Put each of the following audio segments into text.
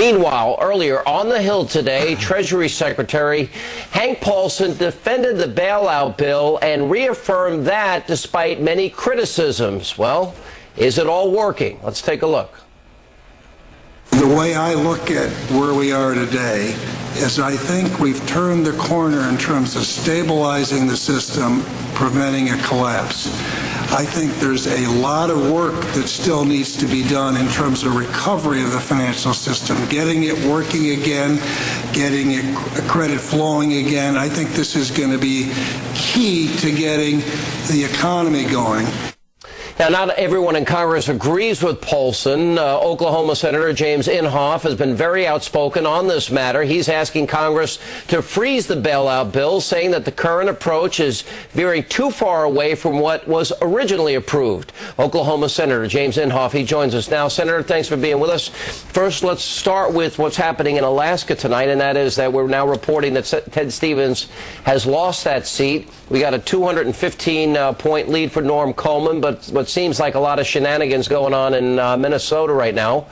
Meanwhile, earlier on the Hill today, Treasury Secretary Hank Paulson defended the bailout bill and reaffirmed that despite many criticisms. Well, is it all working? Let's take a look. The way I look at where we are today is I think we've turned the corner in terms of stabilizing the system, preventing a collapse. I think there's a lot of work that still needs to be done in terms of recovery of the financial system, getting it working again, getting it credit flowing again. I think this is going to be key to getting the economy going. Now, not everyone in Congress agrees with Paulson. Oklahoma Senator James Inhofe has been very outspoken on this matter. He's asking Congress to freeze the bailout bill, saying that the current approach is veering too far away from what was originally approved. Oklahoma Senator James Inhofe, he joins us now. Senator, thanks for being with us. First, let's start with what's happening in Alaska tonight, and that is that we're now reporting that Ted Stevens has lost that seat. We got a 215-point lead for Norm Coleman, but what seems like a lot of shenanigans going on in Minnesota right now,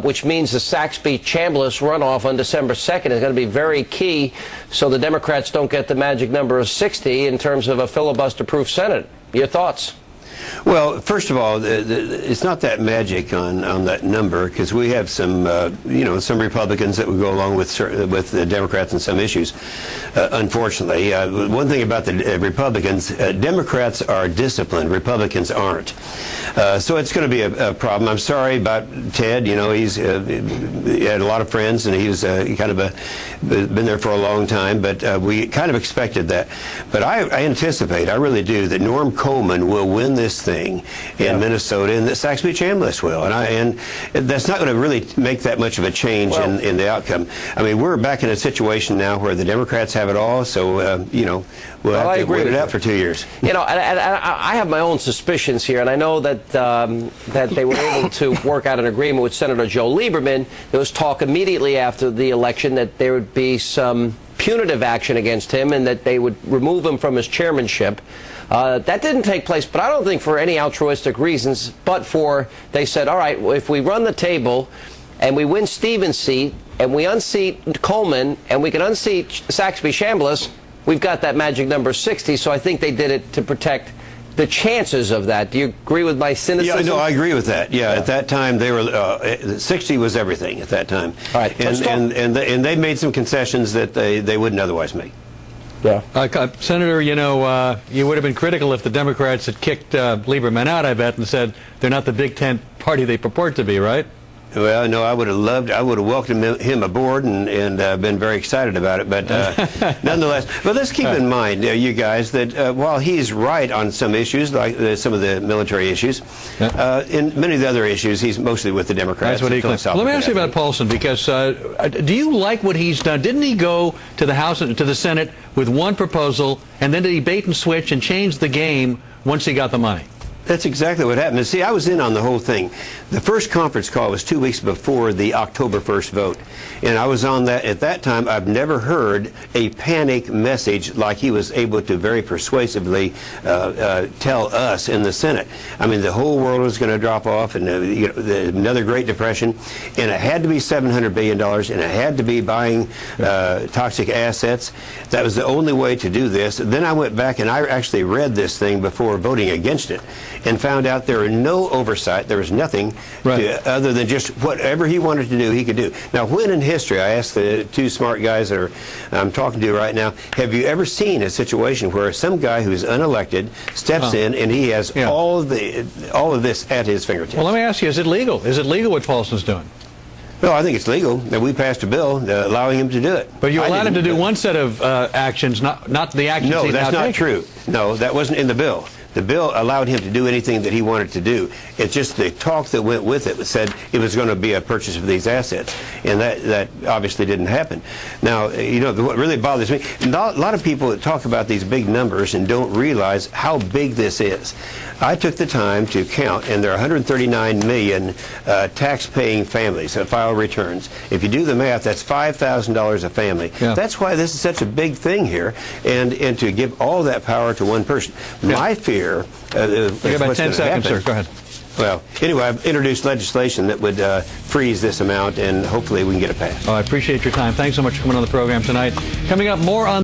which means the Saxby-Chambliss runoff on December 2nd is going to be very key so the Democrats don't get the magic number of 60 in terms of a filibuster-proof Senate. Your thoughts? Well, first of all, it's not that magic on that number, because we have some, some Republicans that would go along with the Democrats on some issues. Unfortunately, one thing about the Republicans, Democrats are disciplined, Republicans aren't. So it's going to be a problem. I'm sorry about Ted. You know, he had a lot of friends, and he's kind of been there for a long time. But we kind of expected that. But I anticipate, I really do, that Norm Coleman will win this thing in Minnesota, and that Saxby-Chambliss will. And that's not going to really make that much of a change in the outcome. I mean, we're back in a situation now where the Democrats have it all. So we'll have to wait it out for 2 years. You know, and I have my own suspicions here, and I know that that they were able to work out an agreement with Senator Joe Lieberman. There was talk immediately after the election that there would be some punitive action against him and that they would remove him from his chairmanship. That didn't take place, but I don't think for any altruistic reasons, but for, they said, all right, well, if we run the table and we win Stevens' seat and we unseat Coleman and we can unseat Saxby-Chambliss, we've got that magic number 60, so I think they did it to protect the chances of that. Do you agree with my cynicism? Yeah, no, I agree with that. Yeah, at that time, they were 60 was everything at that time. All right, and they made some concessions that they wouldn't otherwise make. Yeah. Senator, you know, you would have been critical if the Democrats had kicked Lieberman out, I bet, and said they're not the Big Tent party they purport to be, right? Well, no, I would have welcomed him aboard and been very excited about it. But nonetheless, but let's keep in mind, you guys, that while he's right on some issues, like some of the military issues, in many of the other issues, he's mostly with the Democrats. That's what he claims. Let me ask you about Paulson, because do you like what he's done? Didn't he go to the House and to the Senate with one proposal, and then did he bait and switch and change the game once he got the money? That's exactly what happened. And see, I was in on the whole thing. The first conference call was 2 weeks before the October 1st vote. And I was on that. At that time, I've never heard a panic message like he was able to very persuasively tell us in the Senate. I mean, the whole world was going to drop off, and another Great Depression. And it had to be $700 billion, and it had to be buying toxic assets. That was the only way to do this. Then I went back, and I actually read this thing before voting against it, and found out there were no oversight. There was nothing other than just whatever he wanted to do, he could do. Now, when in history, I asked the two smart guys that I'm talking to right now, have you ever seen a situation where some guy who's unelected steps in and he has all of this at his fingertips? Well, let me ask you, is it legal? Is it legal what Paulson's doing? No, I think it's legal. That we passed a bill allowing him to do it. But you allowed him to do one set of actions, not the actions he's now taking. No, that's not true. No, that wasn't in the bill. The bill allowed him to do anything that he wanted to do. It's just the talk that went with it said it was going to be a purchase of these assets, and that obviously didn't happen. Now, you know, what really bothers me, a lot of people talk about these big numbers and don't realize how big this is. I took the time to count, and there are 139 million tax-paying families that file returns. If you do the math, that's $5,000 a family. Yeah. That's why this is such a big thing here, and to give all that power to one person. My fear you got about 10 seconds, sir. Go ahead. Well, anyway, I've introduced legislation that would freeze this amount, and hopefully we can get it passed. Oh, I appreciate your time. Thanks so much for coming on the program tonight. Coming up, more on